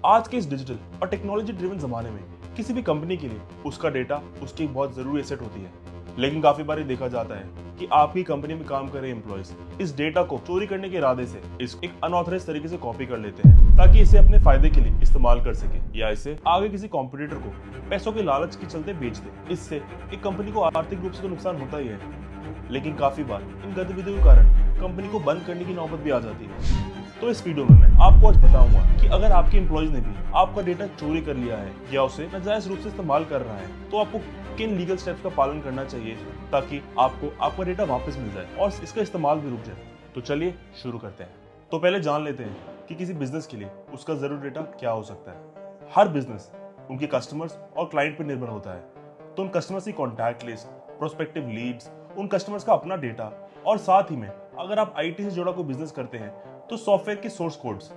आज के इस डिजिटल और टेक्नोलॉजी ड्रिवन जमाने में किसी भी कंपनी के लिए उसका डेटा उसकी एक बहुत जरूरी एसेट होती है। लेकिन काफी बार देखा जाता है कि आपकी कंपनी में काम कर रहे एम्प्लॉयज इस डेटा को चोरी करने के इरादे से इसको एक अनऑथराइज तरीके से कॉपी कर लेते हैं ताकि इसे अपने फायदे के लिए इस्तेमाल कर सके या इसे आगे किसी कॉम्पिटिटर को पैसों के लालच के चलते बेच दे। इससे एक कंपनी को आर्थिक रूप से तो नुकसान होता ही है, लेकिन काफी बार इन गतिविधियों के कारण कंपनी को बंद करने की नौबत भी आ जाती है। तो इस वीडियो में मैं आपको आज बताऊंगा कि अगर आपके एम्प्लॉयज ने भी आपका डेटा चोरी कर लिया है या उसे नाजायज रूप से इस्तेमाल कर रहा है तो आपको किन लीगल स्टेप्स का पालन करना चाहिए ताकि आपको आपका डेटा वापस मिल जाए और इसका इस्तेमाल भी रुक जाए। तो चलिए शुरू करते हैं। तो पहले जान लेते हैं कि किसी बिजनेस के लिए उसका जरूरी डेटा क्या हो सकता है। हर बिजनेस उनके कस्टमर्स और क्लाइंट पर निर्भर होता है, तो उन कस्टमर्स की कॉन्टैक्ट लिस्ट, प्रोस्पेक्टिव लीड्स, उन कस्टमर्स का अपना डेटा और साथ ही में अगर आप आईटी से जुड़ा कोई बिजनेस करते हैं तो सॉफ्टवेयर के सोर्स कोड्स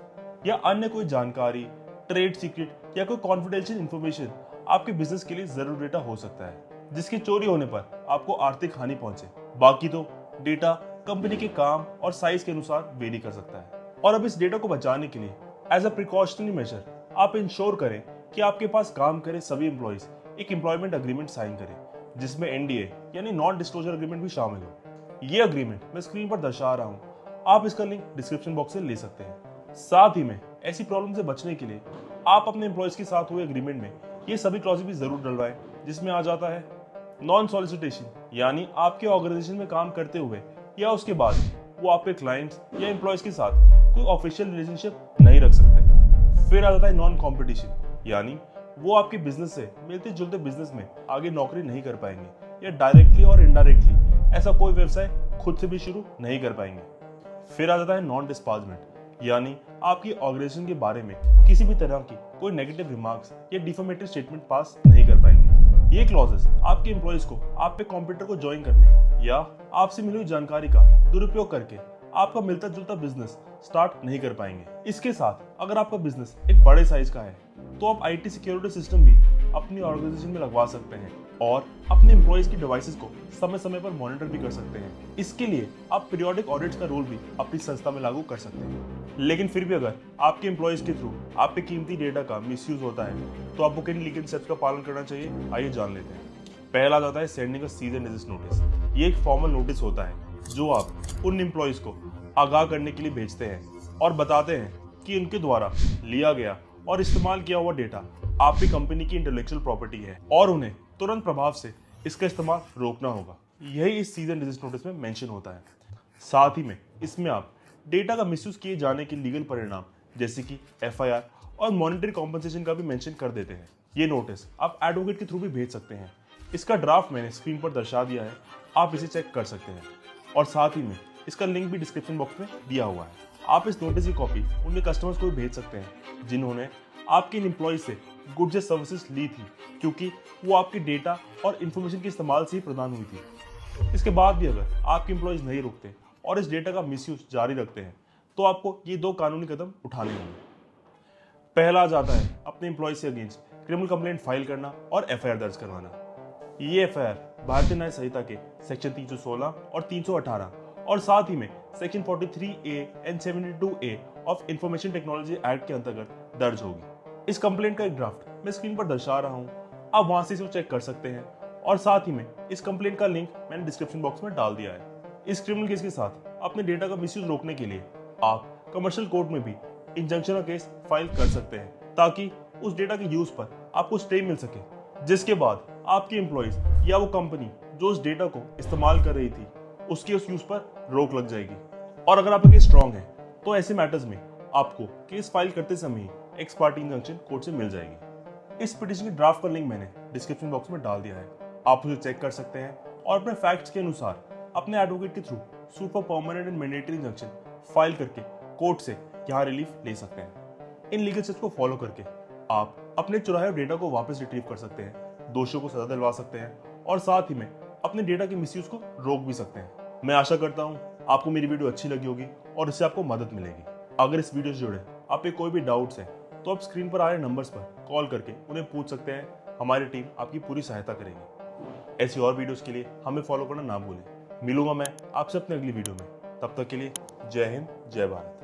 या अन्य कोई जानकारी, ट्रेड सीक्रेट या कोई कॉन्फिडेंशियल इंफॉर्मेशन आपके बिजनेस के लिए जरूरी डेटा हो सकता है जिसके चोरी होने पर आपको आर्थिक हानि पहुंचे। बाकी तो डेटा कंपनी के काम और साइज के अनुसार वेरी कर सकता है। और अब इस डेटा को बचाने के लिए एज अ प्रिकॉशनरी मेजर आप इंश्योर करें कि आपके पास काम करे सभी एम्प्लॉयज एक एम्प्लॉयमेंट अग्रीमेंट साइन करें जिसमें एनडीए यानी नॉन डिस्क्लोजर अग्रीमेंट भी शामिल हो। ये अग्रीमेंट मैं स्क्रीन पर दर्शा रहा हूँ, आप इसका लिंक डिस्क्रिप्शन बॉक्स से ले सकते हैं। साथ ही में ऐसी प्रॉब्लम से बचने के लिए आप अपने एम्प्लॉयज के साथ हुए एग्रीमेंट में ये सभी क्लॉज भी जरूर डलवाएं जिसमें आ जाता है नॉन सॉलिसिटेशन, यानी आपके ऑर्गेनाइजेशन में काम करते हुए या उसके बाद वो आपके क्लाइंट्स या एम्प्लॉयज के साथ कोई ऑफिशियल रिलेशनशिप नहीं रख सकते। फिर आ जाता है नॉन कॉम्पिटिशन, यानी वो आपके बिजनेस से मिलते जुलते बिजनेस में आगे नौकरी नहीं कर पाएंगे या डायरेक्टली और इनडायरेक्टली ऐसा कोई व्यवसाय खुद से भी शुरू नहीं कर पाएंगे। फिर आ जाता है नॉन डिस्पार्जमेंट, यानी आपकी ऑर्गेनाइजेशन के बारे में किसी भी तरह की कोई नेगेटिव रिमार्क्स या डिफेमेटरी स्टेटमेंट पास नहीं कर पाएंगे। ये क्लॉजेस आपके एम्प्लॉयज को आप पे कॉम्पिटिटर को ज्वाइन करने या आपसे मिली हुई जानकारी का दुरुपयोग करके आपका मिलता जुलता बिजनेस स्टार्ट नहीं कर पाएंगे। इसके साथ अगर आपका बिजनेस एक बड़े साइज का है तो आप आईटी सिक्योरिटी सिस्टम भी अपनी ऑर्गेनाइजेशन में लगवा सकते हैं और अपने एम्प्लॉयज की डिवाइसेस को समय समय पर मॉनिटर भी कर सकते हैं। इसके लिए आप पीरियोडिक ऑडिट्स का रोल भी अपनी संस्था में लागू कर सकते हैं। लेकिन फिर भी अगर आपके एम्प्लॉयज के थ्रू आपके कीमती डेटा का मिसयूज होता है तो आपको किन लीगल स्टेप्स का पालन करना चाहिए, आइए जान लेते हैं। पहला जाता है sending a cease and desist notice. ये एक फॉर्मल नोटिस होता है जो आप उन एम्प्लॉयज को आगाह करने के लिए भेजते हैं और बताते हैं कि उनके द्वारा लिया गया और इस्तेमाल किया हुआ डेटा आपकी कंपनी की इंटेलेक्चुअल प्रॉपर्टी है और उन्हें तुरंत प्रभाव से इसका इस्तेमाल रोकना होगा। यही इस सीज एंड डिजिस्ट नोटिस में मेंशन होता है। साथ ही में इसमें आप डेटा का मिसयूज किए जाने के लीगल परिणाम जैसे कि एफआईआर और मॉनेटरी कॉम्पनसेशन का भी मेंशन कर देते हैं। ये नोटिस आप एडवोकेट के थ्रू भी भेज सकते हैं। इसका ड्राफ्ट मैंने स्क्रीन पर दर्शा दिया है, आप इसे चेक कर सकते हैं और साथ ही में इसका लिंक भी डिस्क्रिप्शन बॉक्स में दिया हुआ है। आप इस नोटिस की कॉपी उनके कस्टमर्स को भी भेज सकते हैं जिन्होंने आपके एम्प्लॉय से गुड्स या सर्विसेज ली थी, क्योंकि वो आपके डेटा और इन्फॉर्मेशन के इस्तेमाल से ही प्रदान हुई थी। इसके बाद भी अगर आपके एम्प्लॉयज नहीं रुकते और इस डेटा का मिसयूज जारी रखते हैं तो आपको ये 2 कानूनी कदम उठाने होंगे। पहला आ जाता है अपने एम्प्लॉय से अगेंस्ट क्रिमिनल कंप्लेंट फाइल करना और एफआईआर दर्ज करवाना। ये एफआईआर भारतीय न्याय संहिता के सेक्शन 316 और 318 और साथ ही में section 43A and 72A of information technology act के अंतर्गत दर्ज होगी। इस कंप्लेंट का एक ड्राफ्ट मैं स्क्रीन पर दर्शा रहा हूं, आप वहां से इसे चेक कर सकते हैं और साथ ही में इस कंप्लेंट का लिंक मैंने डिस्क्रिप्शन बॉक्स में डाल दिया है। इस क्रिमिनल केस के साथ अपने डेटा का मिसयूज रोकने के लिए आप कमर्शियल कोर्ट में भी इंजंक्शन केस फाइल कर सकते हैं ताकि उस डेटा के यूज पर आपको स्टे मिल सके, जिसके बाद आपके एम्प्लॉयज या वो कंपनी जो उस डेटा को इस्तेमाल कर रही थी उसके उस यूज पर रोक लग जाएगी। और अगर आपका केस स्ट्रांग है तो ऐसे मैटर्स में आपको केस फाइल करते समय ही एक्स पार्टी इंजंक्शन कोर्ट से मिल जाएगी। इस पिटीशन के ड्राफ्ट का लिंक मैंने डिस्क्रिप्शन बॉक्स में डाल दिया है, आप उसे चेक कर सकते हैं और अपने फैक्ट्स के अनुसार अपने एडवोकेट के through suit for permanent and mandatory injunction file करके कोर्ट से यहाँ रिलीफ ले सकते हैं। इन लीगल स्टेप्स को फॉलो करके आप अपने चुराए हुए डेटा को वापस रिट्रीव कर सकते हैं, दोषियों को सजा दिलवा सकते हैं और साथ ही में अपने डेटा के मिसयूज को रोक भी सकते हैं। मैं आशा करता हूँ आपको मेरी वीडियो अच्छी लगी होगी और इससे आपको मदद मिलेगी। अगर इस वीडियो से जुड़े आपके कोई भी डाउट्स हैं तो आप स्क्रीन पर आ रहे नंबर्स पर कॉल करके उन्हें पूछ सकते हैं, हमारी टीम आपकी पूरी सहायता करेगी। ऐसी और वीडियोस के लिए हमें फॉलो करना ना भूलें। मिलूंगा मैं आपसे अपने अगली वीडियो में, तब तक के लिए जय हिंद, जय भारत।